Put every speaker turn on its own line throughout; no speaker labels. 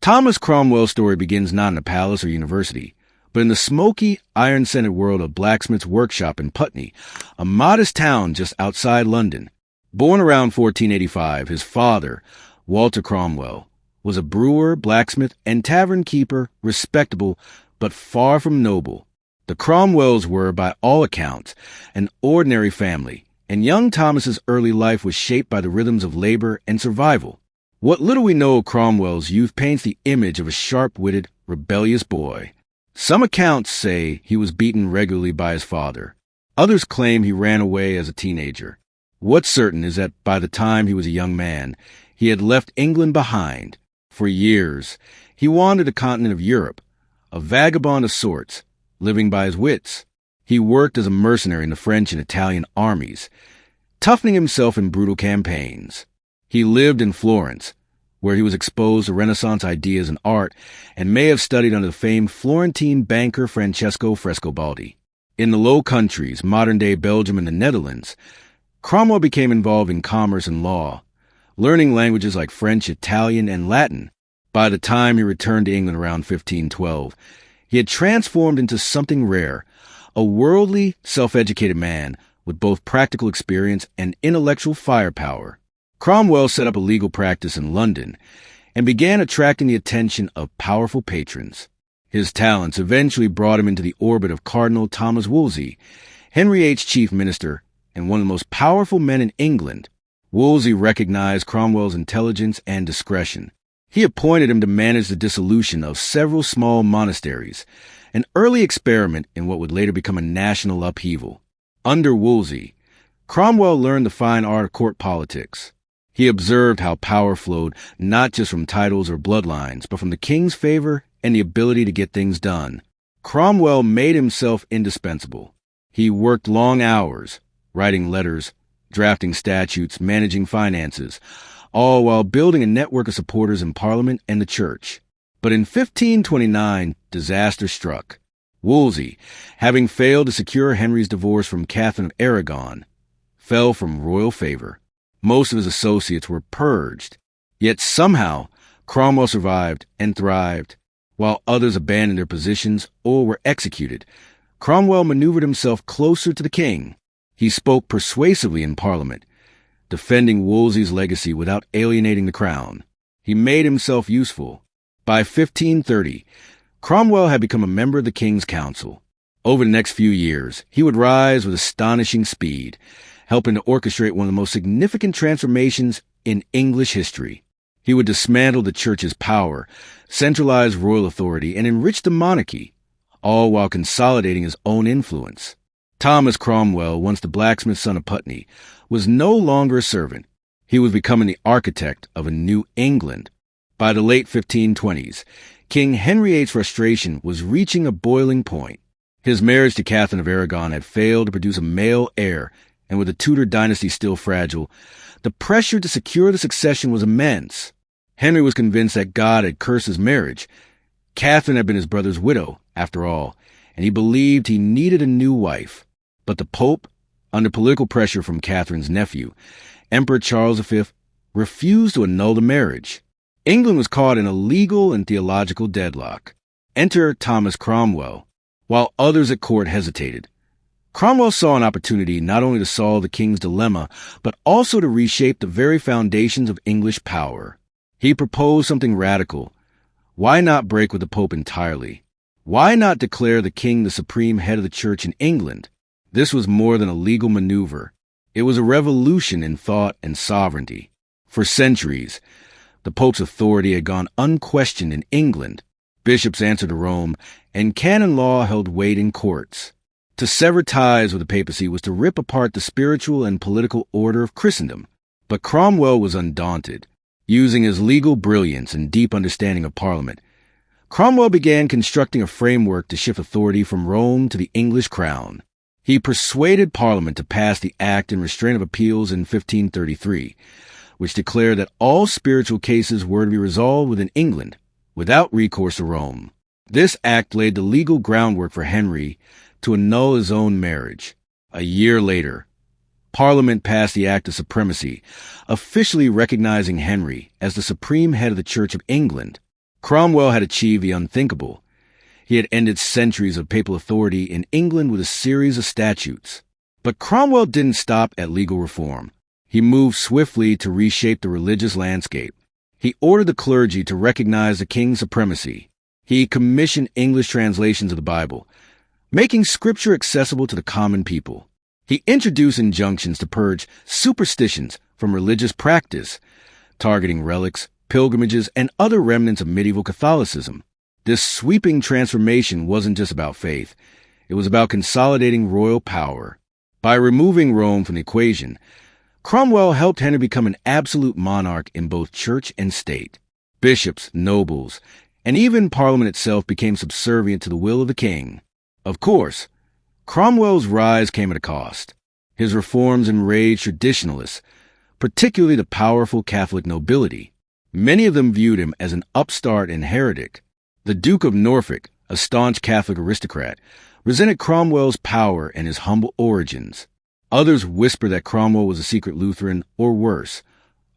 Thomas Cromwell's story begins not in a palace or university, but in the smoky, iron-scented world of blacksmith's workshop in Putney, a modest town just outside London. Born around 1485, his father, Walter Cromwell, was a brewer, blacksmith, and tavern keeper, respectable, but far from noble. The Cromwells were, by all accounts, an ordinary family, and young Thomas's early life was shaped by the rhythms of labor and survival. What little we know of Cromwell's youth paints the image of a sharp-witted, rebellious boy. Some accounts say he was beaten regularly by his father. Others claim he ran away as a teenager. What's certain is that by the time he was a young man, he had left England behind. For years, he wandered the continent of Europe, a vagabond of sorts, living by his wits. He worked as a mercenary in the French and Italian armies, toughening himself in brutal campaigns. He lived in Florence, where he was exposed to Renaissance ideas and art, and may have studied under the famed Florentine banker Francesco Frescobaldi. In the Low Countries, modern-day Belgium and the Netherlands, Cromwell became involved in commerce and law, learning languages like French, Italian, and Latin. By the time he returned to England around 1512, he had transformed into something rare, a worldly, self-educated man with both practical experience and intellectual firepower. Cromwell set up a legal practice in London and began attracting the attention of powerful patrons. His talents eventually brought him into the orbit of Cardinal Thomas Wolsey, Henry VIII's chief minister and one of the most powerful men in England. Wolsey recognized Cromwell's intelligence and discretion. He appointed him to manage the dissolution of several small monasteries, an early experiment in what would later become a national upheaval. Under Wolsey, Cromwell learned the fine art of court politics. He observed how power flowed not just from titles or bloodlines, but from the king's favor and the ability to get things done. Cromwell made himself indispensable. He worked long hours, writing letters, drafting statutes, managing finances, all while building a network of supporters in Parliament and the Church. But in 1529, disaster struck. Wolsey, having failed to secure Henry's divorce from Catherine of Aragon, fell from royal favor. Most of his associates were purged. Yet somehow, Cromwell survived and thrived. While others abandoned their positions or were executed, Cromwell maneuvered himself closer to the king. He spoke persuasively in Parliament, defending Wolsey's legacy without alienating the crown. He made himself useful. By 1530, Cromwell had become a member of the King's Council. Over the next few years, he would rise with astonishing speed, helping to orchestrate one of the most significant transformations in English history. He would dismantle the Church's power, centralize royal authority, and enrich the monarchy, all while consolidating his own influence. Thomas Cromwell, once the blacksmith's son of Putney, was no longer a servant. He was becoming the architect of a new England. By the late 1520s, King Henry VIII's frustration was reaching a boiling point. His marriage to Catherine of Aragon had failed to produce a male heir, and with the Tudor dynasty still fragile, the pressure to secure the succession was immense. Henry was convinced that God had cursed his marriage. Catherine had been his brother's widow, after all, and he believed he needed a new wife. But the Pope, under political pressure from Catherine's nephew, Emperor Charles V, refused to annul the marriage. England was caught in a legal and theological deadlock. Enter Thomas Cromwell. While others at court hesitated, Cromwell saw an opportunity not only to solve the king's dilemma, but also to reshape the very foundations of English power. He proposed something radical. Why not break with the Pope entirely? Why not declare the king the supreme head of the Church in England? This was more than a legal maneuver. It was a revolution in thought and sovereignty. For centuries, the Pope's authority had gone unquestioned in England. Bishops answered to Rome, and canon law held weight in courts. To sever ties with the papacy was to rip apart the spiritual and political order of Christendom. But Cromwell was undaunted. Using his legal brilliance and deep understanding of Parliament, Cromwell began constructing a framework to shift authority from Rome to the English crown. He persuaded Parliament to pass the Act in Restraint of Appeals in 1533, which declared that all spiritual cases were to be resolved within England, without recourse to Rome. This act laid the legal groundwork for Henry to annul his own marriage. A year later, Parliament passed the Act of Supremacy, officially recognizing Henry as the supreme head of the Church of England. Cromwell had achieved the unthinkable. He had ended centuries of papal authority in England with a series of statutes. But Cromwell didn't stop at legal reform. He moved swiftly to reshape the religious landscape. He ordered the clergy to recognize the king's supremacy. He commissioned English translations of the Bible, making scripture accessible to the common people. He introduced injunctions to purge superstitions from religious practice, targeting relics, pilgrimages, and other remnants of medieval Catholicism. This sweeping transformation wasn't just about faith. It was about consolidating royal power. By removing Rome from the equation, Cromwell helped Henry become an absolute monarch in both church and state. Bishops, nobles, and even Parliament itself became subservient to the will of the king. Of course, Cromwell's rise came at a cost. His reforms enraged traditionalists, particularly the powerful Catholic nobility. Many of them viewed him as an upstart and heretic. The Duke of Norfolk, a staunch Catholic aristocrat, resented Cromwell's power and his humble origins. Others whispered that Cromwell was a secret Lutheran, or worse,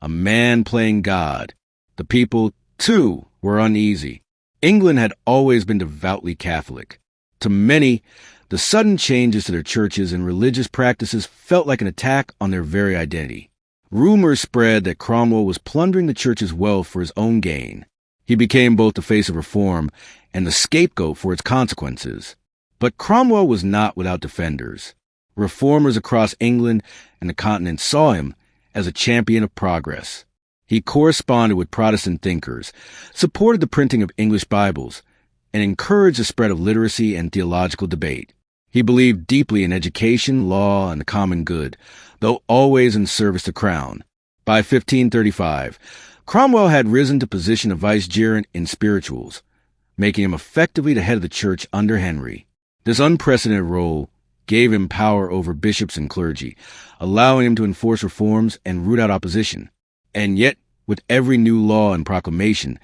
a man playing God. The people, too, were uneasy. England had always been devoutly Catholic. To many, the sudden changes to their churches and religious practices felt like an attack on their very identity. Rumors spread that Cromwell was plundering the church's wealth for his own gain. He became both the face of reform and the scapegoat for its consequences. But Cromwell was not without defenders. Reformers across England and the continent saw him as a champion of progress. He corresponded with Protestant thinkers, supported the printing of English Bibles, and encouraged the spread of literacy and theological debate. He believed deeply in education, law, and the common good, though always in service to crown. By 1535, Cromwell had risen to position of vicegerent in spirituals, making him effectively the head of the church under Henry. This unprecedented role gave him power over bishops and clergy, allowing him to enforce reforms and root out opposition. And yet, with every new law and proclamation,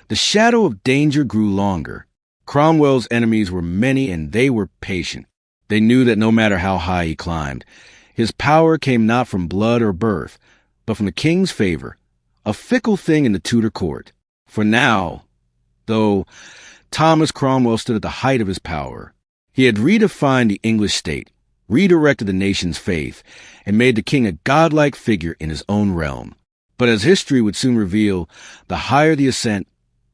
the shadow of danger grew longer. Cromwell's enemies were many and they were patient. They knew that no matter how high he climbed, his power came not from blood or birth, but from the king's favor, a fickle thing in the Tudor court. For now, though, Thomas Cromwell stood at the height of his power. He had redefined the English state, redirected the nation's faith, and made the king a godlike figure in his own realm. But as history would soon reveal, the higher the ascent,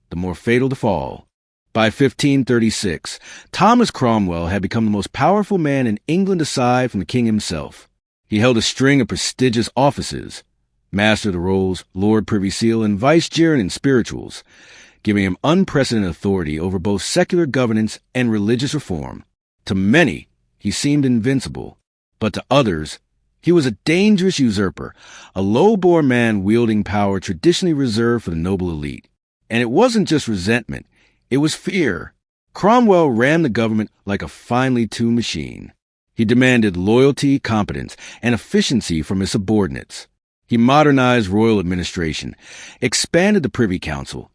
the more fatal the fall. By 1536, Thomas Cromwell had become the most powerful man in England aside from the king himself. He held a string of prestigious offices, Master of the Rolls, Lord Privy Seal, and Vicegerent in spirituals, giving him unprecedented authority over both secular governance and religious reform. To many, he seemed invincible, but to others, he was a dangerous usurper, a low-born man wielding power traditionally reserved for the noble elite. And it wasn't just resentment, it was fear. Cromwell ran the government like a finely tuned machine. He demanded loyalty, competence, and efficiency from his subordinates. He modernized royal administration, expanded the Privy Council,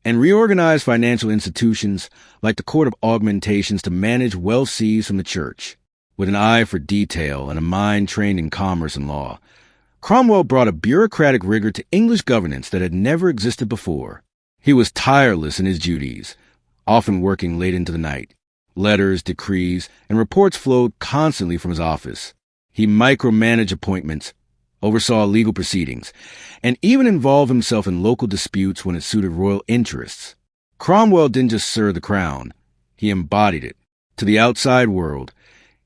and reorganized financial institutions like the Court of Augmentations to manage wealth seized from the church. With an eye for detail and a mind trained in commerce and law, Cromwell brought a bureaucratic rigor to English governance that had never existed before. He was tireless in his duties, often working late into the night. Letters, decrees, and reports flowed constantly from his office. He micromanaged appointments, oversaw legal proceedings, and even involved himself in local disputes when it suited royal interests. Cromwell didn't just serve the crown, he embodied it. To the outside world,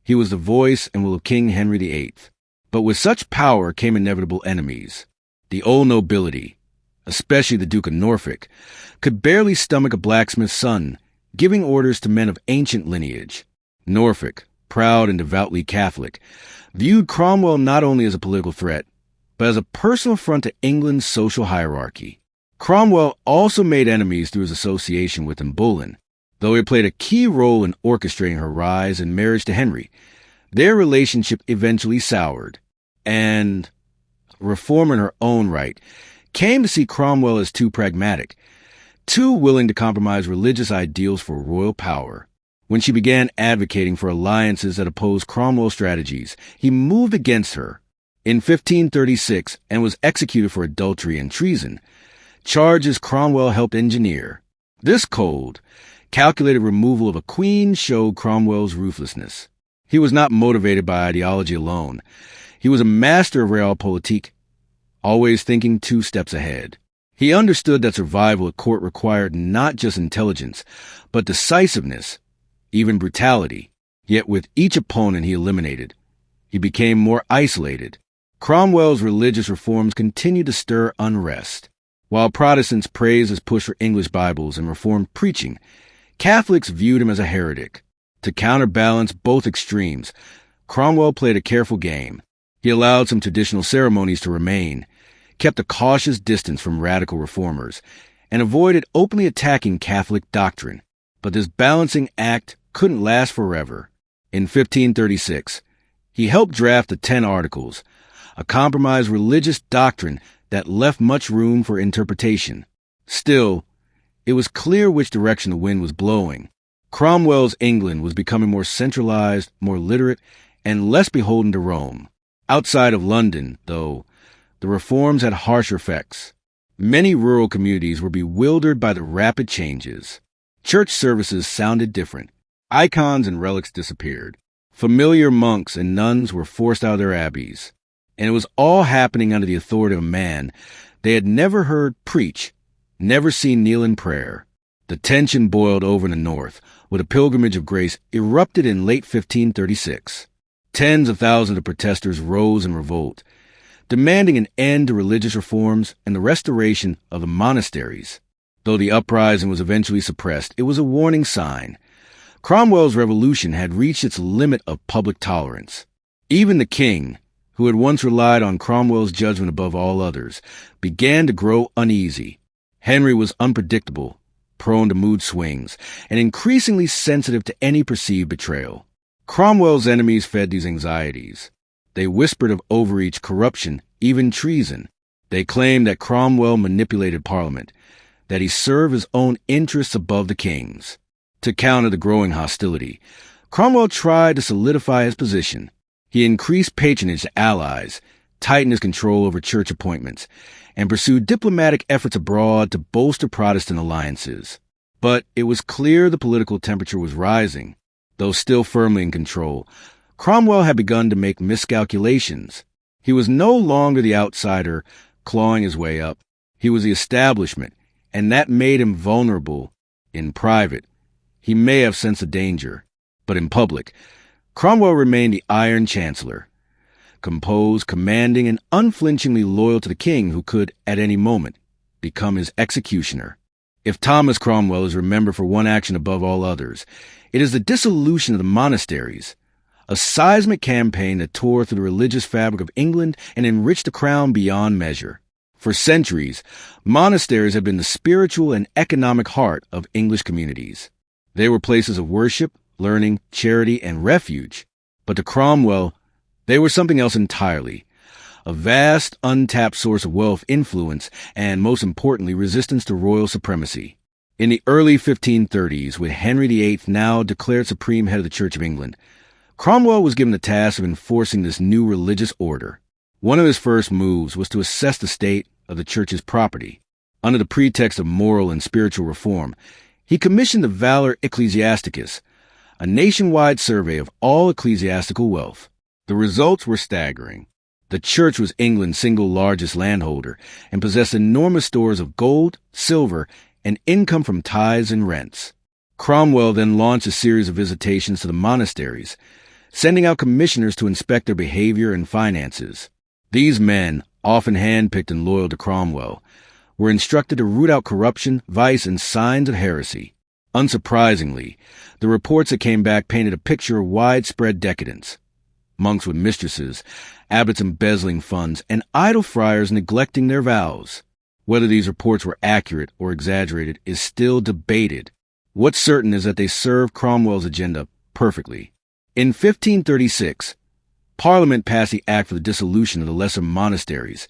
he was the voice and will of King Henry VIII. But with such power came inevitable enemies. The old nobility, especially the Duke of Norfolk, could barely stomach a blacksmith's son, giving orders to men of ancient lineage. Norfolk, proud and devoutly Catholic, viewed Cromwell not only as a political threat, but as a personal affront to England's social hierarchy. Cromwell also made enemies through his association with Anne Boleyn. Though he played a key role in orchestrating her rise and marriage to Henry, their relationship eventually soured, and, reform in her own right, came to see Cromwell as too pragmatic, too willing to compromise religious ideals for royal power. When she began advocating for alliances that opposed Cromwell's strategies, he moved against her. In 1536, and was executed for adultery and treason, charges Cromwell helped engineer. This cold, calculated removal of a queen showed Cromwell's ruthlessness. He was not motivated by ideology alone. He was a master of realpolitik, always thinking 2 steps ahead. He understood that survival at court required not just intelligence, but decisiveness, even brutality. Yet with each opponent he eliminated, he became more isolated. Cromwell's religious reforms continued to stir unrest. While Protestants praised his push for English Bibles and Reformed preaching, Catholics viewed him as a heretic. To counterbalance both extremes, Cromwell played a careful game. He allowed some traditional ceremonies to remain, kept a cautious distance from radical reformers, and avoided openly attacking Catholic doctrine. But this balancing act couldn't last forever. In 1536, he helped draft the 10 Articles, a compromise religious doctrine that left much room for interpretation. Still, it was clear which direction the wind was blowing. Cromwell's England was becoming more centralized, more literate, and less beholden to Rome. Outside of London, though, the reforms had harsher effects. Many rural communities were bewildered by the rapid changes. Church services sounded different. Icons and relics disappeared. Familiar monks and nuns were forced out of their abbeys. And it was all happening under the authority of a man they had never heard preach, never seen kneel in prayer. The tension boiled over in the north, where the Pilgrimage of Grace erupted in late 1536. Tens of thousands of protesters rose in revolt, demanding an end to religious reforms and the restoration of the monasteries. Though the uprising was eventually suppressed, it was a warning sign. Cromwell's revolution had reached its limit of public tolerance. Even the king, who had once relied on Cromwell's judgment above all others, began to grow uneasy. Henry was unpredictable, prone to mood swings, and increasingly sensitive to any perceived betrayal. Cromwell's enemies fed these anxieties. They whispered of overreach, corruption, even treason. They claimed that Cromwell manipulated Parliament, that he served his own interests above the king's. To counter the growing hostility, Cromwell tried to solidify his position. He increased patronage to allies, tightened his control over church appointments, and pursued diplomatic efforts abroad to bolster Protestant alliances. But it was clear the political temperature was rising. Though still firmly in control, Cromwell had begun to make miscalculations. He was no longer the outsider clawing his way up. He was the establishment, and that made him vulnerable. In private, he may have sensed a danger, but in public, Cromwell remained the Iron Chancellor, composed, commanding, and unflinchingly loyal to the king who could, at any moment, become his executioner. If Thomas Cromwell is remembered for one action above all others, it is the dissolution of the monasteries, a seismic campaign that tore through the religious fabric of England and enriched the crown beyond measure. For centuries, monasteries have been the spiritual and economic heart of English communities. They were places of worship, learning, charity, and refuge. But to Cromwell, they were something else entirely. A vast, untapped source of wealth, influence, and, most importantly, resistance to royal supremacy. In the early 1530s, with Henry VIII now declared supreme head of the Church of England, Cromwell was given the task of enforcing this new religious order. One of his first moves was to assess the state of the church's property. Under the pretext of moral and spiritual reform, he commissioned the Valor Ecclesiasticus, a nationwide survey of all ecclesiastical wealth. The results were staggering. The church was England's single largest landholder and possessed enormous stores of gold, silver, and income from tithes and rents. Cromwell then launched a series of visitations to the monasteries, sending out commissioners to inspect their behavior and finances. These men, often handpicked and loyal to Cromwell, were instructed to root out corruption, vice, and signs of heresy. Unsurprisingly, the reports that came back painted a picture of widespread decadence. Monks with mistresses, abbots embezzling funds, and idle friars neglecting their vows. Whether these reports were accurate or exaggerated is still debated. What's certain is that they served Cromwell's agenda perfectly. In 1536, Parliament passed the Act for the Dissolution of the Lesser Monasteries,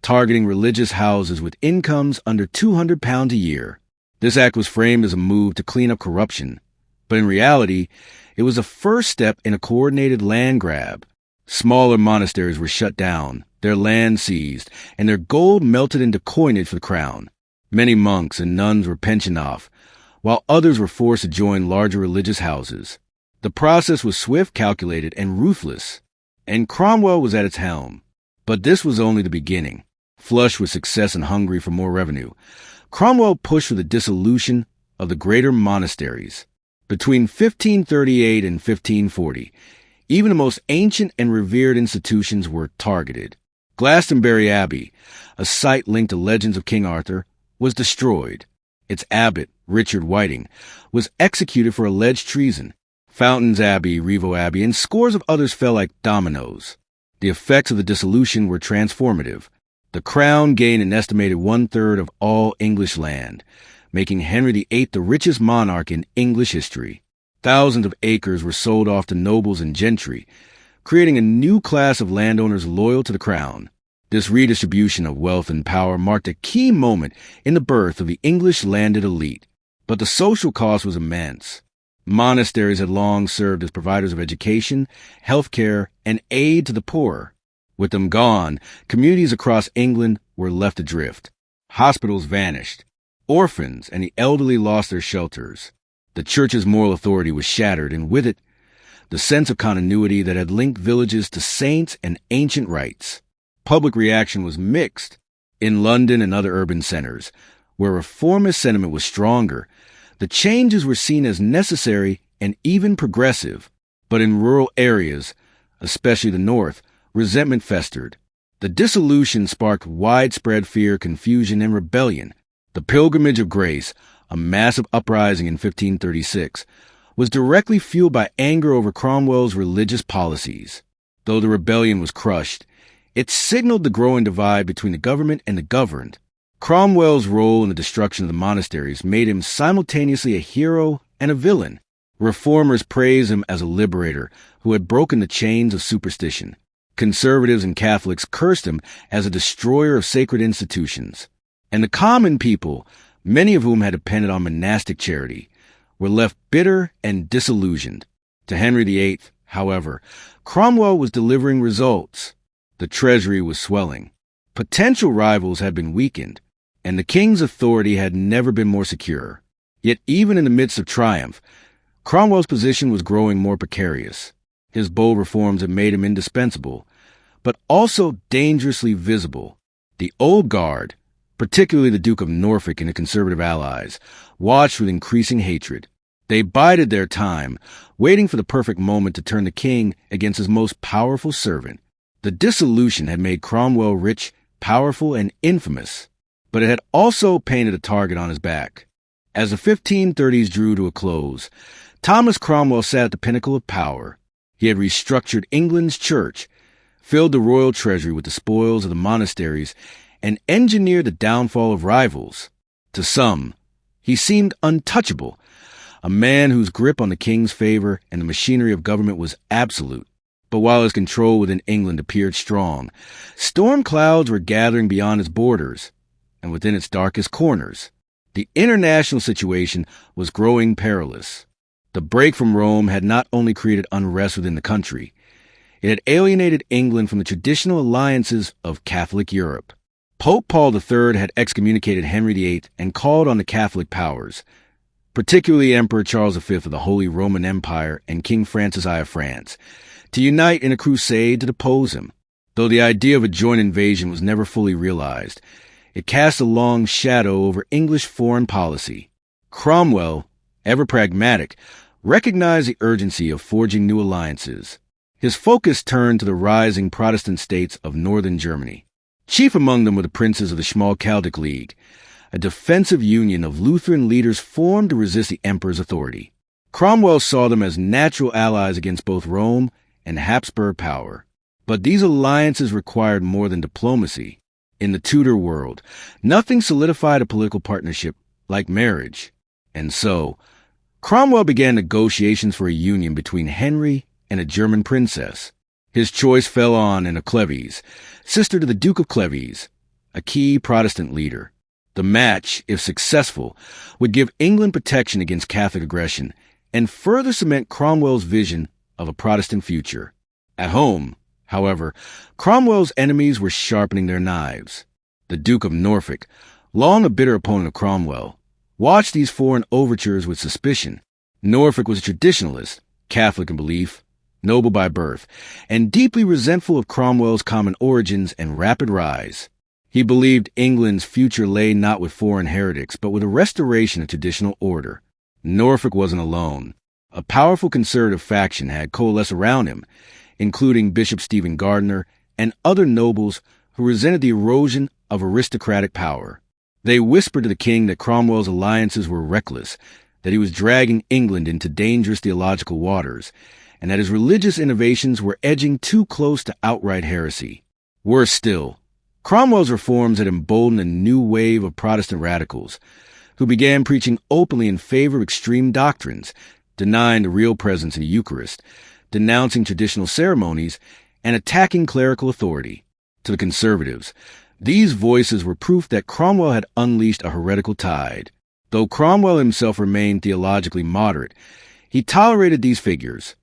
targeting religious houses with incomes under £200 a year. This act was framed as a move to clean up corruption, but in reality, it was the first step in a coordinated land grab. Smaller monasteries were shut down, their land seized, and their gold melted into coinage for the crown. Many monks and nuns were pensioned off, while others were forced to join larger religious houses. The process was swift, calculated, and ruthless, and Cromwell was at its helm. But this was only the beginning. Flush with success and hungry for more revenue, Cromwell pushed for the dissolution of the greater monasteries. Between 1538 and 1540, even the most ancient and revered institutions were targeted. Glastonbury Abbey, a site linked to legends of King Arthur, was destroyed. Its abbot, Richard Whiting, was executed for alleged treason. Fountains Abbey, Rievaulx Abbey, and scores of others fell like dominoes. The effects of the dissolution were transformative. The crown gained an estimated one-third of all English land, making Henry VIII the richest monarch in English history. Thousands of acres were sold off to nobles and gentry, creating a new class of landowners loyal to the crown. This redistribution of wealth and power marked a key moment in the birth of the English landed elite. But the social cost was immense. Monasteries had long served as providers of education, healthcare, and aid to the poor. With them gone, communities across England were left adrift. Hospitals vanished. Orphans and the elderly lost their shelters. The church's moral authority was shattered, and with it, the sense of continuity that had linked villages to saints and ancient rites. Public reaction was mixed. In London and other urban centers, where reformist sentiment was stronger, the changes were seen as necessary and even progressive. But in rural areas, especially the North, resentment festered. The dissolution sparked widespread fear, confusion, and rebellion. The Pilgrimage of Grace, a massive uprising in 1536, was directly fueled by anger over Cromwell's religious policies. Though the rebellion was crushed, it signaled the growing divide between the government and the governed. Cromwell's role in the destruction of the monasteries made him simultaneously a hero and a villain. Reformers praised him as a liberator who had broken the chains of superstition. Conservatives and Catholics cursed him as a destroyer of sacred institutions. And the common people, many of whom had depended on monastic charity, were left bitter and disillusioned. To Henry VIII, however, Cromwell was delivering results. The treasury was swelling. Potential rivals had been weakened, and the king's authority had never been more secure. Yet even in the midst of triumph, Cromwell's position was growing more precarious. His bold reforms had made him indispensable, but also dangerously visible. The old guard, particularly the Duke of Norfolk and the conservative allies, watched with increasing hatred. They bided their time, waiting for the perfect moment to turn the king against his most powerful servant. The dissolution had made Cromwell rich, powerful, and infamous, but it had also painted a target on his back. As the 1530s drew to a close, Thomas Cromwell sat at the pinnacle of power. He had restructured England's church, filled the royal treasury with the spoils of the monasteries, and engineered the downfall of rivals. To some, he seemed untouchable, a man whose grip on the king's favor and the machinery of government was absolute. But while his control within England appeared strong, storm clouds were gathering beyond its borders and within its darkest corners. The international situation was growing perilous. The break from Rome had not only created unrest within the country, it had alienated England from the traditional alliances of Catholic Europe. Pope Paul III had excommunicated Henry VIII and called on the Catholic powers, particularly Emperor Charles V of the Holy Roman Empire and King Francis I of France, to unite in a crusade to depose him. Though the idea of a joint invasion was never fully realized, it cast a long shadow over English foreign policy. Cromwell, ever pragmatic, recognized the urgency of forging new alliances. His focus turned to the rising Protestant states of northern Germany. Chief among them were the princes of the Schmalkaldic League, a defensive union of Lutheran leaders formed to resist the emperor's authority. Cromwell saw them as natural allies against both Rome and Habsburg power. But these alliances required more than diplomacy. In the Tudor world, nothing solidified a political partnership like marriage. And so, Cromwell began negotiations for a union between Henry and a German princess. His choice fell on Anne of Cleves, sister to the Duke of Cleves, a key Protestant leader. The match, if successful, would give England protection against Catholic aggression and further cement Cromwell's vision of a Protestant future. At home, however, Cromwell's enemies were sharpening their knives. The Duke of Norfolk, long a bitter opponent of Cromwell, watched these foreign overtures with suspicion. Norfolk was a traditionalist, Catholic in belief, noble by birth, and deeply resentful of Cromwell's common origins and rapid rise. He believed England's future lay not with foreign heretics, but with a restoration of traditional order. Norfolk wasn't alone. A powerful conservative faction had coalesced around him, including Bishop Stephen Gardiner and other nobles who resented the erosion of aristocratic power. They whispered to the king that Cromwell's alliances were reckless, that he was dragging England into dangerous theological waters, and that his religious innovations were edging too close to outright heresy. Worse still, Cromwell's reforms had emboldened a new wave of Protestant radicals, who began preaching openly in favor of extreme doctrines, denying the real presence in the Eucharist, denouncing traditional ceremonies, and attacking clerical authority. To the conservatives, these voices were proof that Cromwell had unleashed a heretical tide. Though Cromwell himself remained theologically moderate, he tolerated these figures,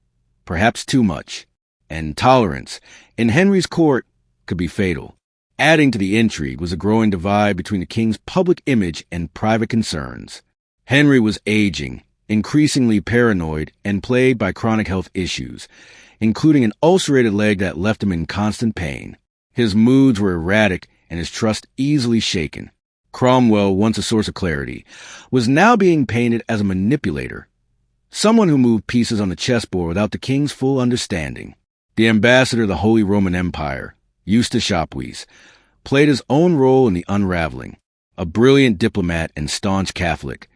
perhaps too much, and tolerance, in Henry's court, could be fatal. Adding to the intrigue was a growing divide between the king's public image and private concerns. Henry was aging, increasingly paranoid, and plagued by chronic health issues, including an ulcerated leg that left him in constant pain. His moods were erratic and his trust easily shaken. Cromwell, once a source of clarity, was now being painted as a manipulator, someone who moved pieces on the chessboard without the king's full understanding. The ambassador of the Holy Roman Empire, Eustace Chapuis, played his own role in the unraveling. A brilliant diplomat and staunch Catholic,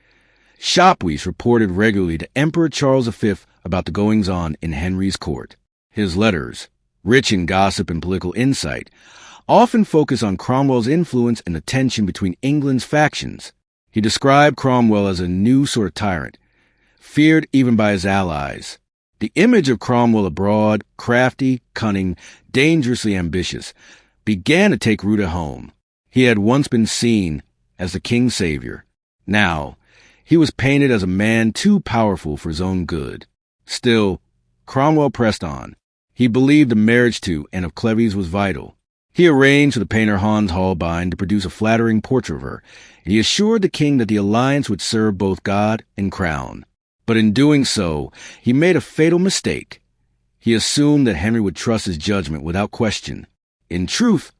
Chapuis reported regularly to Emperor Charles V about the goings-on in Henry's court. His letters, rich in gossip and political insight, often focus on Cromwell's influence and the tension between England's factions. He described Cromwell as a new sort of tyrant, feared even by his allies. The image of Cromwell abroad, crafty, cunning, dangerously ambitious, began to take root at home. He had once been seen as the king's savior. Now, he was painted as a man too powerful for his own good. Still, Cromwell pressed on. He believed the marriage to Anne of Cleves was vital. He arranged for the painter Hans Holbein to produce a flattering portrait of her, and he assured the king that the alliance would serve both God and crown. But in doing so, he made a fatal mistake. He assumed that Henry would trust his judgment without question. In truth,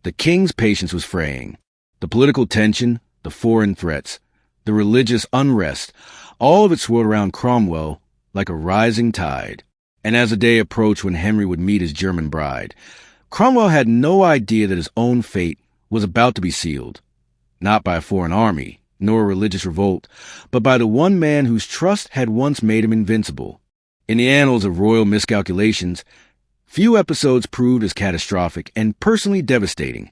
the king's patience was fraying. The political tension, the foreign threats, the religious unrest, all of it swirled around Cromwell like a rising tide. And as the day approached when Henry would meet his German bride, Cromwell had no idea that his own fate was about to be sealed, not by a foreign army, nor a religious revolt, but by the one man whose trust had once made him invincible. In the annals of royal miscalculations, few episodes proved as catastrophic and personally devastating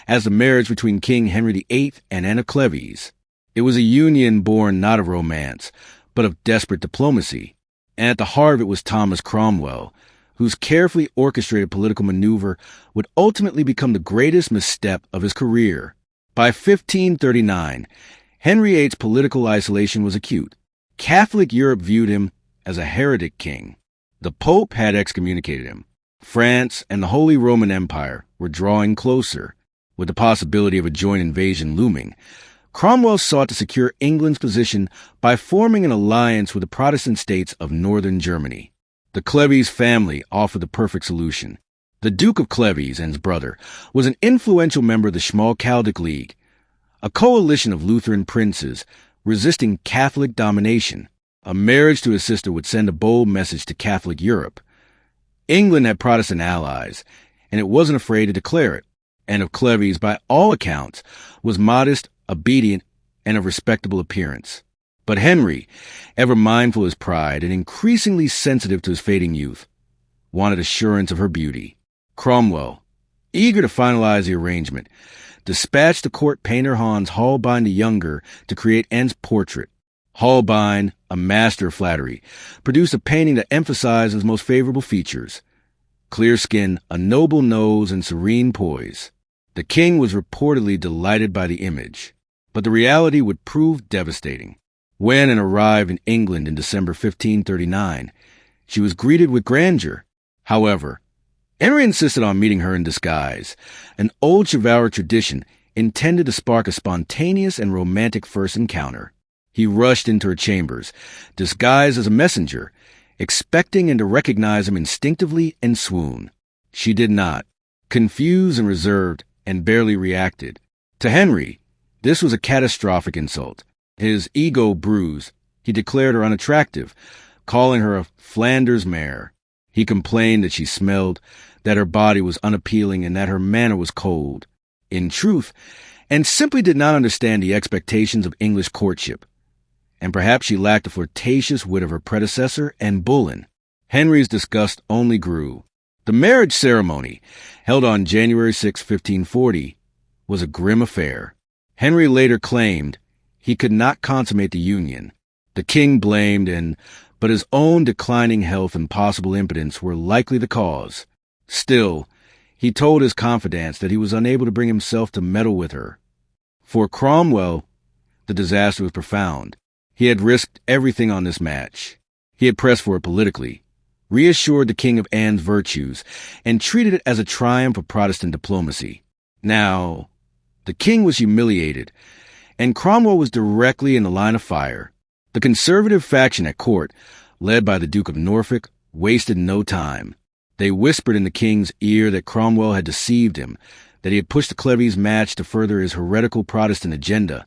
as the marriage between King Henry VIII and Anne of Cleves. It was a union born not of romance, but of desperate diplomacy, and at the heart of it was Thomas Cromwell, whose carefully orchestrated political maneuver would ultimately become the greatest misstep of his career. By 1539, Henry VIII's political isolation was acute. Catholic Europe viewed him as a heretic king. The Pope had excommunicated him. France and the Holy Roman Empire were drawing closer. With the possibility of a joint invasion looming, Cromwell sought to secure England's position by forming an alliance with the Protestant states of northern Germany. The Cleves family offered the perfect solution. The Duke of Cleves and his brother was an influential member of the Schmalkaldic League, a coalition of Lutheran princes resisting Catholic domination. A marriage to his sister would send a bold message to Catholic Europe. England had Protestant allies, and it wasn't afraid to declare it. Anne of Cleves, by all accounts, was modest, obedient, and of respectable appearance. But Henry, ever mindful of his pride and increasingly sensitive to his fading youth, wanted assurance of her beauty. Cromwell, eager to finalize the arrangement, dispatched the court painter Hans Holbein the Younger to create Anne's portrait. Holbein, a master of flattery, produced a painting that emphasized his most favorable features: clear skin, a noble nose, and serene poise. The king was reportedly delighted by the image, but the reality would prove devastating. When Anne arrived in England in December 1539, she was greeted with grandeur. However, Henry insisted on meeting her in disguise, an old chivalric tradition intended to spark a spontaneous and romantic first encounter. He rushed into her chambers, disguised as a messenger, expecting him to recognize him instinctively and swoon. She did not, confused and reserved, and barely reacted. To Henry, this was a catastrophic insult. His ego bruised, he declared her unattractive, calling her a Flanders mare. He complained that she smelled, that her body was unappealing, and that her manner was cold. In truth, and simply did not understand the expectations of English courtship. And perhaps she lacked the flirtatious wit of her predecessor and Bullen. Henry's disgust only grew. The marriage ceremony, held on January 6, 1540, was a grim affair. Henry later claimed he could not consummate the union. The king blamed, but his own declining health and possible impotence were likely the cause. Still, he told his confidants that he was unable to bring himself to meddle with her. For Cromwell, the disaster was profound. He had risked everything on this match. He had pressed for it politically, reassured the King of Anne's virtues, and treated it as a triumph of Protestant diplomacy. Now, the king was humiliated, and Cromwell was directly in the line of fire. The conservative faction at court, led by the Duke of Norfolk, wasted no time. They whispered in the king's ear that Cromwell had deceived him, that he had pushed the Cleves match to further his heretical Protestant agenda,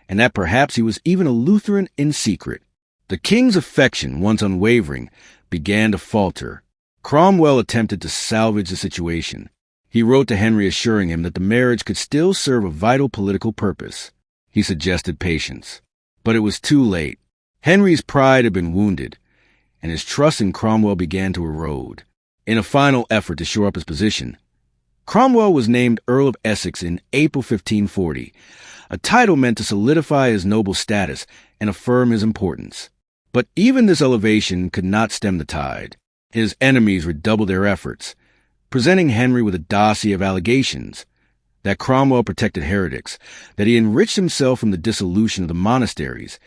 and that perhaps he was even a Lutheran in secret. The king's affection, once unwavering, began to falter. Cromwell attempted to salvage the situation. He wrote to Henry assuring him that the marriage could still serve a vital political purpose. He suggested patience. But it was too late. Henry's pride had been wounded, and his trust in Cromwell began to erode. In a final effort to shore up his position, Cromwell was named Earl of Essex in April 1540, a title meant to solidify his noble status and affirm his importance. But even this elevation could not stem the tide. His enemies redoubled their efforts, presenting Henry with a dossier of allegations that Cromwell protected heretics, that he enriched himself from the dissolution of the monasteries,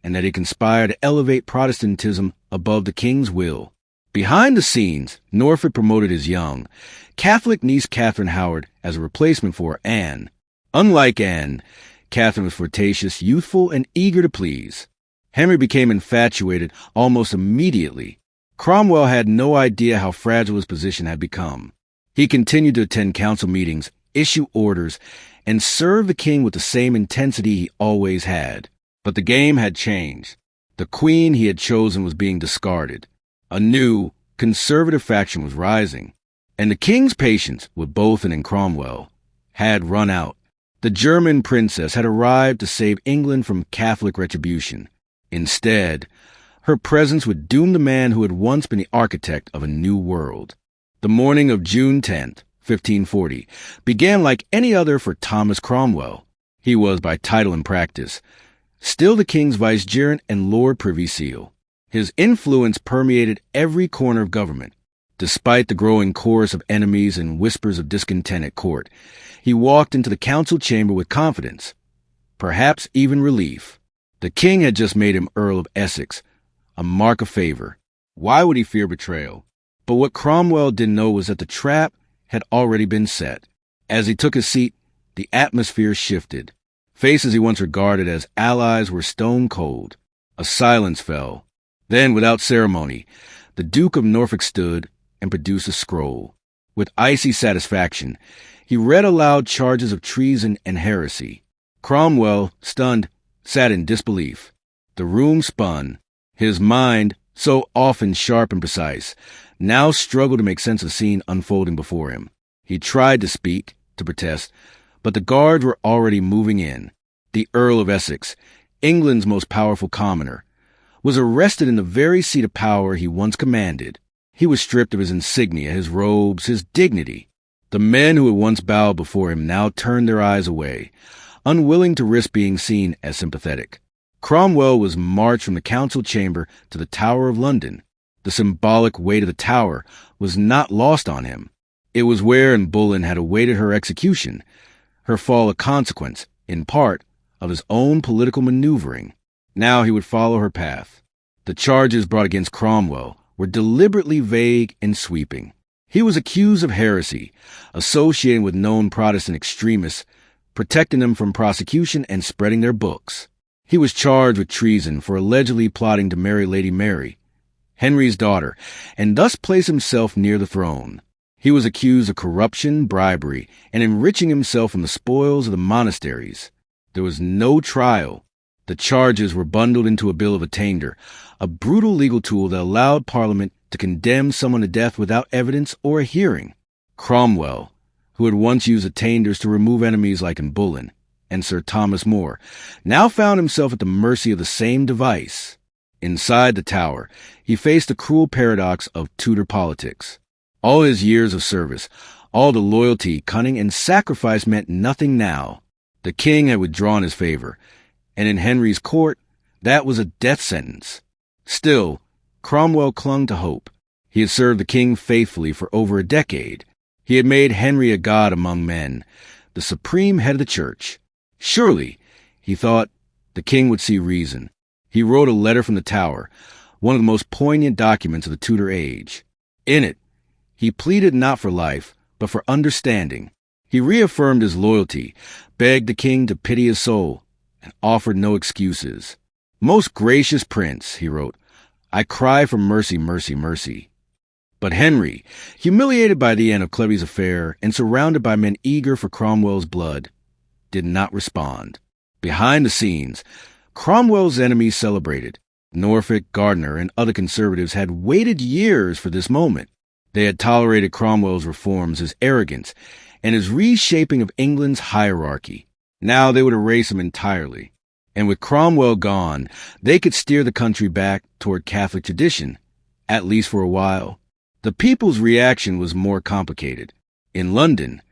and that he conspired to elevate Protestantism above the king's will. Behind the scenes, Norfolk promoted his young, Catholic niece Catherine Howard as a replacement for Anne. Unlike Anne, Catherine was flirtatious, youthful, and eager to please. Henry became infatuated almost immediately. Cromwell had no idea how fragile his position had become. He continued to attend council meetings, issue orders, and serve the king with the same intensity he always had. But the game had changed. The queen he had chosen was being discarded. A new, conservative faction was rising, and the king's patience with Bolton and Cromwell had run out. The German princess had arrived to save England from Catholic retribution. Instead, her presence would doom the man who had once been the architect of a new world. The morning of June 10th, 1540, began like any other for Thomas Cromwell. He was, by title and practice, still the king's vicegerent and Lord Privy Seal. His influence permeated every corner of government. Despite the growing chorus of enemies and whispers of discontent at court, he walked into the council chamber with confidence, perhaps even relief. The king had just made him Earl of Essex, a mark of favor. Why would he fear betrayal? But what Cromwell didn't know was that the trap had already been set. As he took his seat, the atmosphere shifted. Faces he once regarded as allies were stone cold. A silence fell. Then, without ceremony, the Duke of Norfolk stood and produced a scroll. With icy satisfaction, he read aloud charges of treason and heresy. Cromwell, stunned, sat in disbelief. The room spun. His mind, so often sharp and precise, now struggled to make sense of the scene unfolding before him. He tried to speak, to protest, but the guards were already moving in. The Earl of Essex, England's most powerful commoner, was arrested in the very seat of power he once commanded. He was stripped of his insignia, his robes, his dignity. The men who had once bowed before him now turned their eyes away, unwilling to risk being seen as sympathetic. Cromwell was marched from the council chamber to the Tower of London. The symbolic weight of the tower was not lost on him. It was where Anne Boleyn had awaited her execution, her fall a consequence, in part, of his own political maneuvering. Now he would follow her path. The charges brought against Cromwell were deliberately vague and sweeping. He was accused of heresy, associating with known Protestant extremists, protecting them from prosecution and spreading their books. He was charged with treason for allegedly plotting to marry Lady Mary, Henry's daughter, and thus place himself near the throne. He was accused of corruption, bribery, and enriching himself from the spoils of the monasteries. There was no trial. The charges were bundled into a bill of attainder, a brutal legal tool that allowed Parliament to condemn someone to death without evidence or a hearing. Cromwell, who had once used attainders to remove enemies like in Bullen, and Sir Thomas More, now found himself at the mercy of the same device. Inside the Tower, he faced the cruel paradox of Tudor politics. All his years of service, all the loyalty, cunning, and sacrifice meant nothing now. The king had withdrawn his favor, and in Henry's court, that was a death sentence. Still, Cromwell clung to hope. He had served the king faithfully for over a decade. He had made Henry a god among men, the supreme head of the church. Surely, he thought, the king would see reason. He wrote a letter from the Tower, one of the most poignant documents of the Tudor age. In it, he pleaded not for life, but for understanding. He reaffirmed his loyalty, begged the king to pity his soul, and offered no excuses. "Most gracious prince," he wrote, "I cry for mercy, mercy, mercy." But Henry, humiliated by the end of Clevy's affair and surrounded by men eager for Cromwell's blood, did not respond. Behind the scenes, Cromwell's enemies celebrated. Norfolk, Gardiner, and other conservatives had waited years for this moment. They had tolerated Cromwell's reforms, his arrogance, and his reshaping of England's hierarchy. Now they would erase him entirely. And with Cromwell gone, they could steer the country back toward Catholic tradition, at least for a while. The people's reaction was more complicated. In London,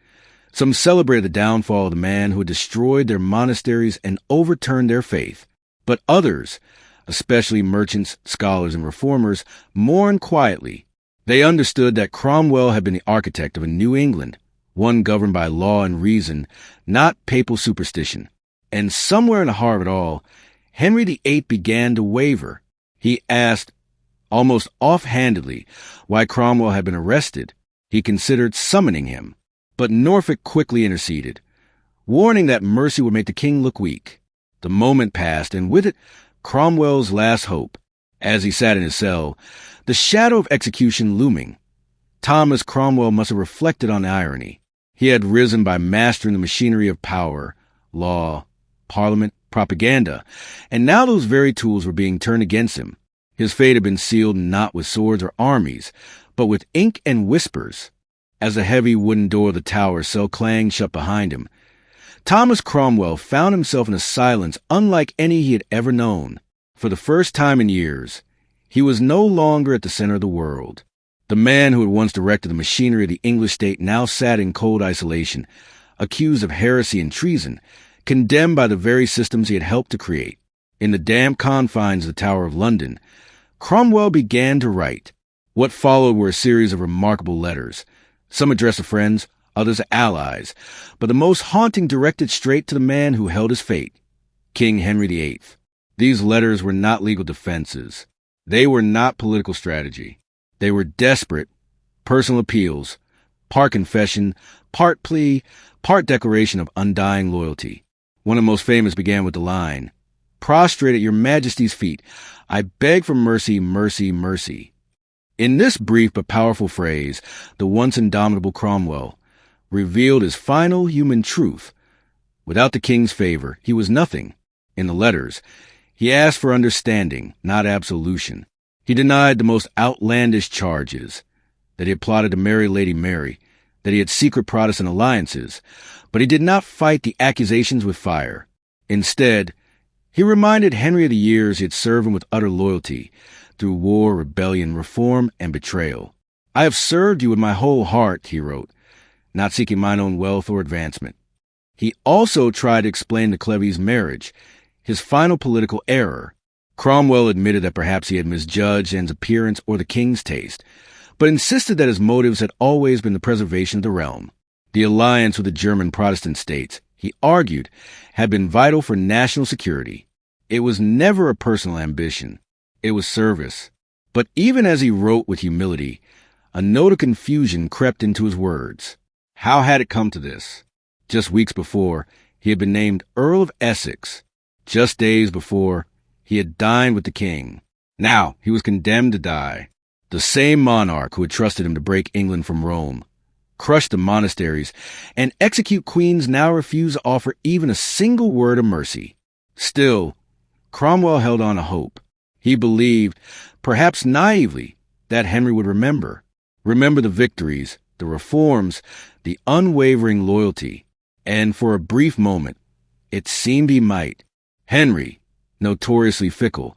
some celebrated the downfall of the man who had destroyed their monasteries and overturned their faith. But others, especially merchants, scholars, and reformers, mourned quietly. They understood that Cromwell had been the architect of a new England, one governed by law and reason, not papal superstition. And somewhere in the heart of it all, Henry VIII began to waver. He asked, almost offhandedly, why Cromwell had been arrested. He considered summoning him. But Norfolk quickly interceded, warning that mercy would make the king look weak. The moment passed, and with it, Cromwell's last hope. As he sat in his cell, the shadow of execution looming, Thomas Cromwell must have reflected on the irony. He had risen by mastering the machinery of power, law, parliament, propaganda, and now those very tools were being turned against him. His fate had been sealed not with swords or armies, but with ink and whispers. As the heavy wooden door of the Tower cell clanged shut behind him, Thomas Cromwell found himself in a silence unlike any he had ever known. For the first time in years, he was no longer at the center of the world. The man who had once directed the machinery of the English state now sat in cold isolation, accused of heresy and treason, condemned by the very systems he had helped to create. In the damp confines of the Tower of London, Cromwell began to write. What followed were a series of remarkable letters, some addressed to friends, others to allies, but the most haunting directed straight to the man who held his fate, King Henry VIII. These letters were not legal defenses. They were not political strategy. They were desperate, personal appeals, part confession, part plea, part declaration of undying loyalty. One of the most famous began with the line, "Prostrate at your majesty's feet, I beg for mercy, mercy, mercy." In this brief but powerful phrase, the once indomitable Cromwell revealed his final human truth. Without the king's favor, he was nothing. In the letters, he asked for understanding, not absolution. He denied the most outlandish charges, that he had plotted to marry Lady Mary, that he had secret Protestant alliances, but he did not fight the accusations with fire. Instead, he reminded Henry of the years he had served him with utter loyalty, through war, rebellion, reform, and betrayal. "I have served you with my whole heart," he wrote, "not seeking mine own wealth or advancement." He also tried to explain to Clevy's marriage, his final political error. Cromwell admitted that perhaps he had misjudged Anne's appearance or the king's taste, but insisted that his motives had always been the preservation of the realm. The alliance with the German Protestant states, he argued, had been vital for national security. It was never a personal ambition. It was service. But even as he wrote with humility, a note of confusion crept into his words. How had it come to this? Just weeks before, He had been named Earl of Essex. Just days before, he had dined with the king. Now he was condemned to die. The same monarch who had trusted him to break England from Rome, crush the monasteries, and execute queens now refused to offer even a single word of mercy. Still, Cromwell held on to hope. He believed, perhaps naively, that Henry would remember the victories, the reforms, the unwavering loyalty, and for a brief moment, it seemed he might. Henry, notoriously fickle,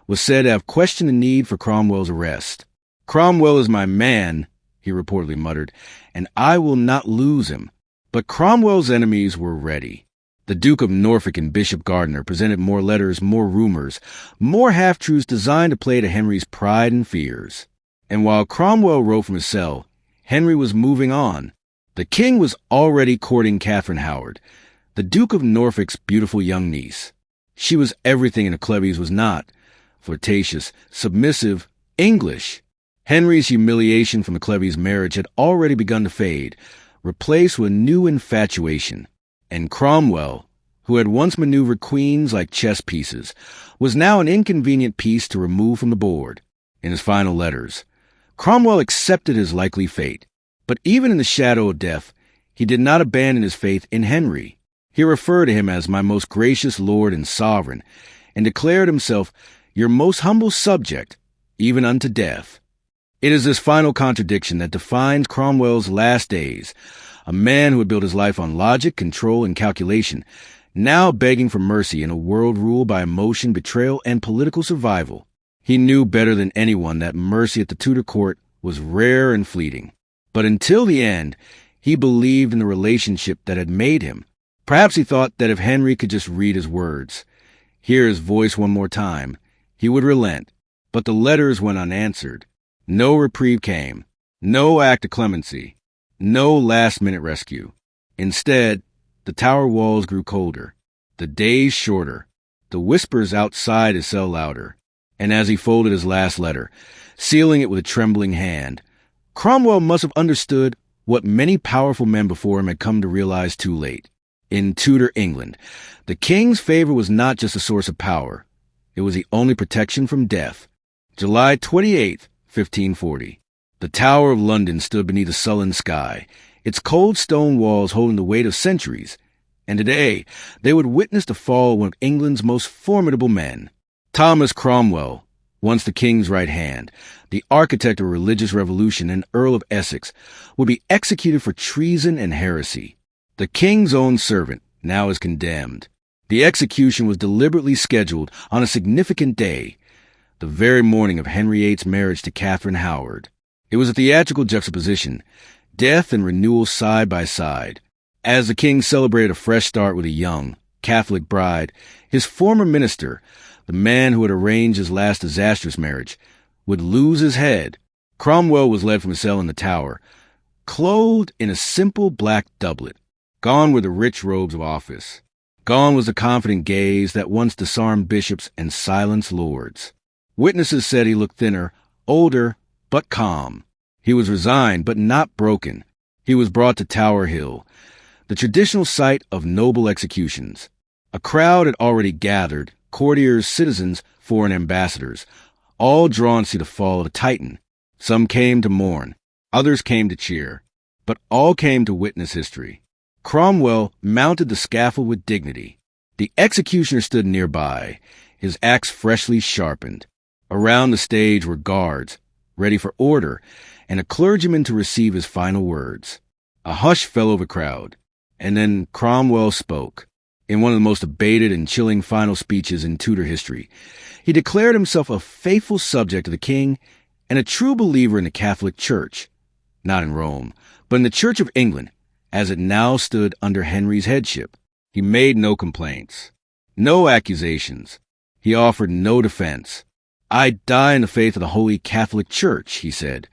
was said to have questioned the need for Cromwell's arrest. "Cromwell is my man," he reportedly muttered, "and I will not lose him." But Cromwell's enemies were ready. The Duke of Norfolk and Bishop Gardiner presented more letters, more rumors, more half-truths designed to play to Henry's pride and fears. And while Cromwell wrote from his cell, Henry was moving on. The king was already courting Catherine Howard, the Duke of Norfolk's beautiful young niece. She was everything a Cleves was not: flirtatious, submissive, English. Henry's humiliation from the Cleves marriage had already begun to fade, replaced with new infatuation. And Cromwell, who had once maneuvered queens like chess pieces, was now an inconvenient piece to remove from the board. In his final letters, Cromwell accepted his likely fate. But even in the shadow of death, he did not abandon his faith in Henry. He referred to him as "my most gracious lord and sovereign," and declared himself "your most humble subject, even unto death." It is this final contradiction that defines Cromwell's last days. A man who had built his life on logic, control, and calculation, now begging for mercy in a world ruled by emotion, betrayal, and political survival. He knew better than anyone that mercy at the Tudor court was rare and fleeting. But until the end, he believed in the relationship that had made him. Perhaps he thought that if Henry could just read his words, hear his voice one more time, he would relent. But the letters went unanswered. No reprieve came. No act of clemency. No last-minute rescue. Instead, the tower walls grew colder, the days shorter, the whispers outside his cell louder. And as he folded his last letter, sealing it with a trembling hand, Cromwell must have understood what many powerful men before him had come to realize too late. In Tudor England, the king's favor was not just a source of power. It was the only protection from death. July 28th, 1540. The Tower of London stood beneath a sullen sky, its cold stone walls holding the weight of centuries. And today, they would witness the fall of one of England's most formidable men. Thomas Cromwell, once the king's right hand, the architect of a religious revolution and Earl of Essex, would be executed for treason and heresy. The king's own servant now is condemned. The execution was deliberately scheduled on a significant day, the very morning of Henry VIII's marriage to Catherine Howard. It was a theatrical juxtaposition, death and renewal side by side. As the king celebrated a fresh start with a young, Catholic bride, his former minister, the man who had arranged his last disastrous marriage, would lose his head. Cromwell was led from his cell in the Tower, clothed in a simple black doublet. Gone were the rich robes of office. Gone was the confident gaze that once disarmed bishops and silenced lords. Witnesses said he looked thinner, older, but calm. He was resigned, but not broken. He was brought to Tower Hill, the traditional site of noble executions. A crowd had already gathered, courtiers, citizens, foreign ambassadors, all drawn to see the fall of a titan. Some came to mourn, others came to cheer, but all came to witness history. Cromwell mounted the scaffold with dignity. The executioner stood nearby, his axe freshly sharpened. Around the stage were guards, ready for order, and a clergyman to receive his final words. A hush fell over the crowd, and then Cromwell spoke. In one of the most debated and chilling final speeches in Tudor history, he declared himself a faithful subject of the king and a true believer in the Catholic Church, not in Rome, but in the Church of England, as it now stood under Henry's headship. He made no complaints, no accusations. He offered no defense. "I die in the faith of the Holy Catholic Church," he said,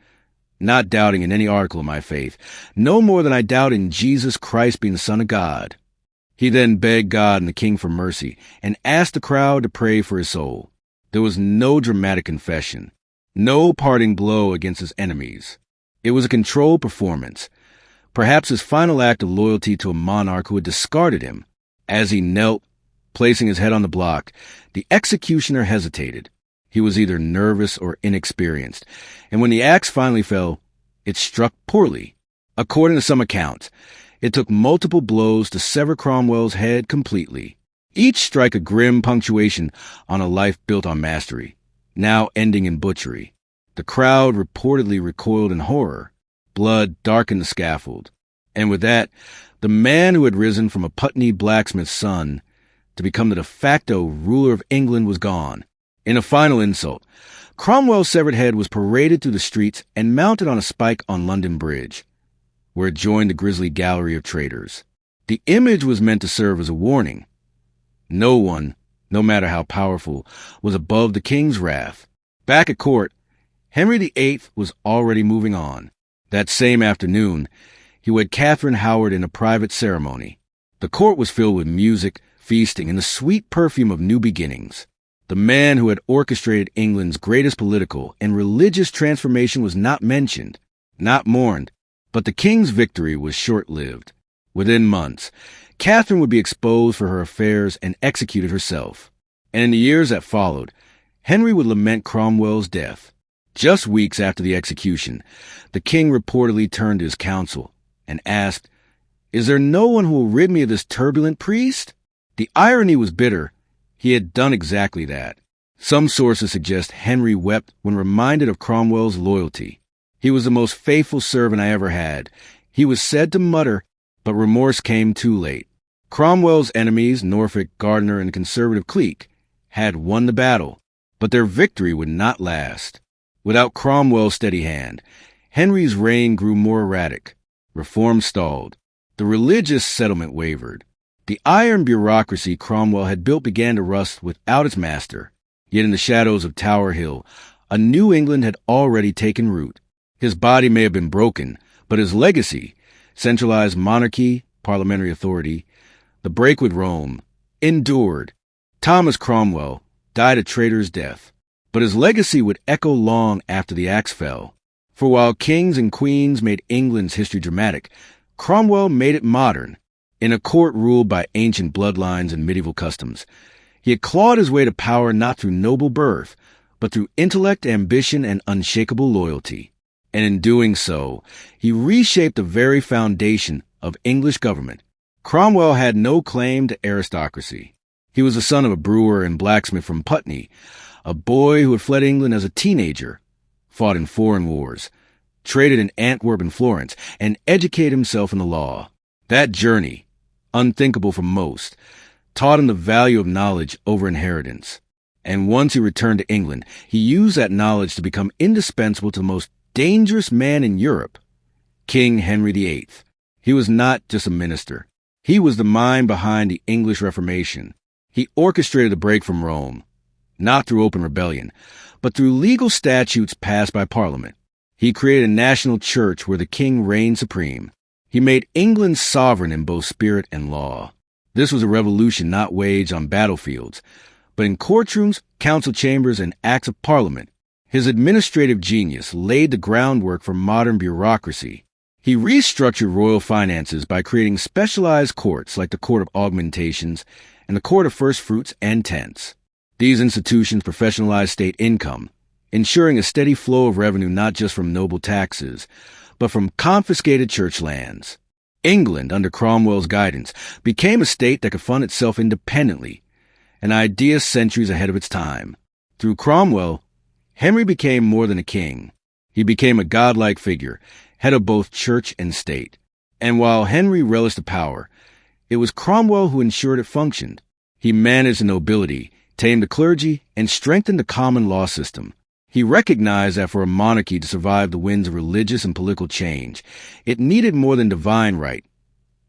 not doubting in any article of my faith, no more than I doubt in Jesus Christ being the Son of God. He then begged God and the king for mercy and asked the crowd to pray for his soul. There was no dramatic confession, no parting blow against his enemies. It was a controlled performance, perhaps his final act of loyalty to a monarch who had discarded him, As he knelt, placing his head on the block, the executioner hesitated. He was either nervous or inexperienced, and when the axe finally fell, it struck poorly. According to some accounts, it took multiple blows to sever Cromwell's head completely. Each strike a grim punctuation on a life built on mastery, now ending in butchery. The crowd reportedly recoiled in horror. Blood darkened the scaffold. And with that, the man who had risen from a Putney blacksmith's son to become the de facto ruler of England was gone. In a final insult, Cromwell's severed head was paraded through the streets and mounted on a spike on London Bridge, where it joined the grisly gallery of traitors. The image was meant to serve as a warning. No one, no matter how powerful, was above the king's wrath. Back at court, Henry VIII was already moving on. That same afternoon, he wed Catherine Howard in a private ceremony. The court was filled with music, feasting, and the sweet perfume of new beginnings. The man who had orchestrated England's greatest political and religious transformation was not mentioned, not mourned, but the king's victory was short-lived. Within months, Catherine would be exposed for her affairs and executed herself. And in the years that followed, Henry would lament Cromwell's death. Just weeks after the execution, the king reportedly turned to his council and asked, "Is there no one who will rid me of this turbulent priest?" The irony was bitter. He had done exactly that. Some sources suggest Henry wept when reminded of Cromwell's loyalty. "He was the most faithful servant I ever had," he was said to mutter, but remorse came too late. Cromwell's enemies, Norfolk, Gardiner, and the conservative clique, had won the battle, but their victory would not last. Without Cromwell's steady hand, Henry's reign grew more erratic. Reform stalled. The religious settlement wavered. The iron bureaucracy Cromwell had built began to rust without its master. Yet in the shadows of Tower Hill, a New England had already taken root. His body may have been broken, but his legacy, centralized monarchy, parliamentary authority, the break with Rome, endured. Thomas Cromwell died a traitor's death, but his legacy would echo long after the axe fell. For while kings and queens made England's history dramatic, Cromwell made it modern. In a court ruled by ancient bloodlines and medieval customs, he had clawed his way to power not through noble birth, but through intellect, ambition, and unshakable loyalty. And in doing so, he reshaped the very foundation of English government. Cromwell had no claim to aristocracy. He was the son of a brewer and blacksmith from Putney, a boy who had fled England as a teenager, fought in foreign wars, traded in Antwerp and Florence, and educated himself in the law. That journey, unthinkable for most, taught him the value of knowledge over inheritance. And once he returned to England, he used that knowledge to become indispensable to the most dangerous man in Europe, King Henry VIII. He was not just a minister. He was the mind behind the English Reformation. He orchestrated the break from Rome, not through open rebellion, but through legal statutes passed by Parliament. He created a national church where the king reigned supreme. He made England sovereign in both spirit and law. This was a revolution not waged on battlefields, but in courtrooms, council chambers, and acts of Parliament. His administrative genius laid the groundwork for modern bureaucracy. He restructured royal finances by creating specialized courts like the Court of Augmentations and the Court of First Fruits and Tenths. These institutions professionalized state income, ensuring a steady flow of revenue not just from noble taxes, but from confiscated church lands. England, under Cromwell's guidance, became a state that could fund itself independently, an idea centuries ahead of its time. Through Cromwell, Henry became more than a king. He became a godlike figure, head of both church and state. And while Henry relished the power, it was Cromwell who ensured it functioned. He managed the nobility, tamed the clergy, and strengthened the common law system. He recognized that for a monarchy to survive the winds of religious and political change, it needed more than divine right.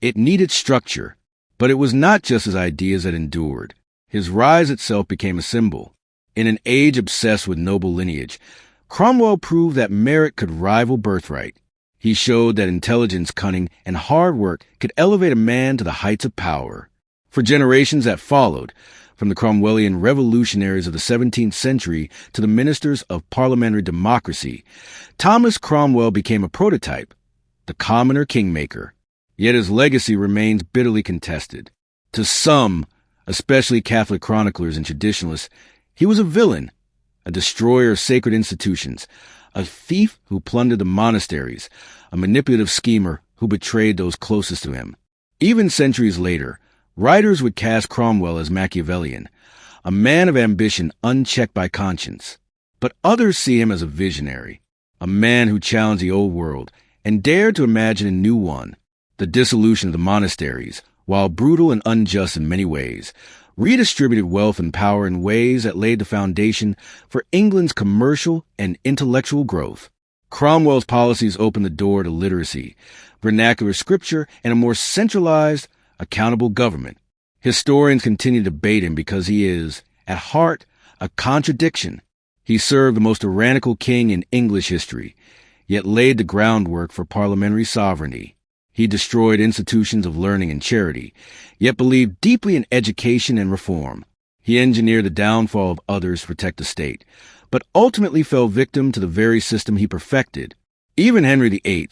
It needed structure. But it was not just his ideas that endured. His rise itself became a symbol. In an age obsessed with noble lineage, Cromwell proved that merit could rival birthright. He showed that intelligence, cunning, and hard work could elevate a man to the heights of power. For generations that followed, from the Cromwellian revolutionaries of the 17th century to the ministers of parliamentary democracy, Thomas Cromwell became a prototype, the commoner kingmaker. Yet his legacy remains bitterly contested. To some, especially Catholic chroniclers and traditionalists, he was a villain, a destroyer of sacred institutions, a thief who plundered the monasteries, a manipulative schemer who betrayed those closest to him. Even centuries later, writers would cast Cromwell as Machiavellian, a man of ambition unchecked by conscience. But others see him as a visionary, a man who challenged the old world and dared to imagine a new one. The dissolution of the monasteries, while brutal and unjust in many ways, redistributed wealth and power in ways that laid the foundation for England's commercial and intellectual growth. Cromwell's policies opened the door to literacy, vernacular scripture, and a more centralized, accountable government. Historians continue to debate him because he is, at heart, a contradiction. He served the most tyrannical king in English history, yet laid the groundwork for parliamentary sovereignty. He destroyed institutions of learning and charity, yet believed deeply in education and reform. He engineered the downfall of others to protect the state, but ultimately fell victim to the very system he perfected. Even Henry VIII,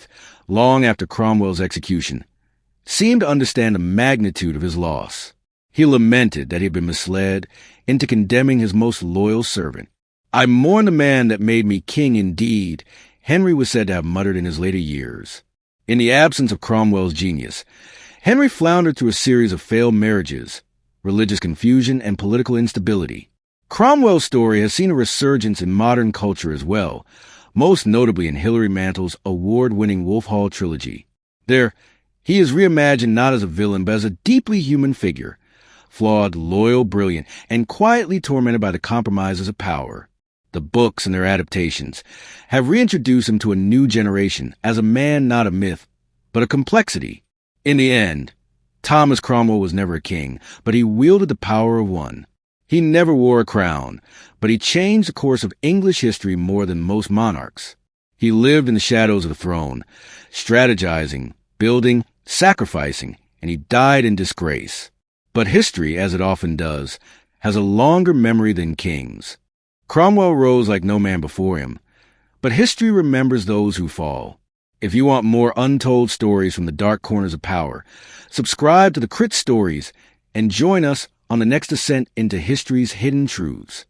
long after Cromwell's execution, seemed to understand the magnitude of his loss. He lamented that he had been misled into condemning his most loyal servant. "I mourn the man that made me king indeed," Henry was said to have muttered in his later years. In the absence of Cromwell's genius, Henry floundered through a series of failed marriages, religious confusion, and political instability. Cromwell's story has seen a resurgence in modern culture as well, most notably in Hilary Mantel's award-winning Wolf Hall trilogy. There, he is reimagined not as a villain but as a deeply human figure, flawed, loyal, brilliant, and quietly tormented by the compromises of power. The books and their adaptations have reintroduced him to a new generation as a man not a myth, but a complexity. In the end, Thomas Cromwell was never a king, but he wielded the power of one. He never wore a crown, but he changed the course of English history more than most monarchs. He lived in the shadows of the throne, strategizing, building, sacrificing, and he died in disgrace. But history, as it often does, has a longer memory than kings. Cromwell rose like no man before him, but history remembers those who fall. If you want more untold stories from the dark corners of power, subscribe to the Crit Stories and join us on the next ascent into history's hidden truths.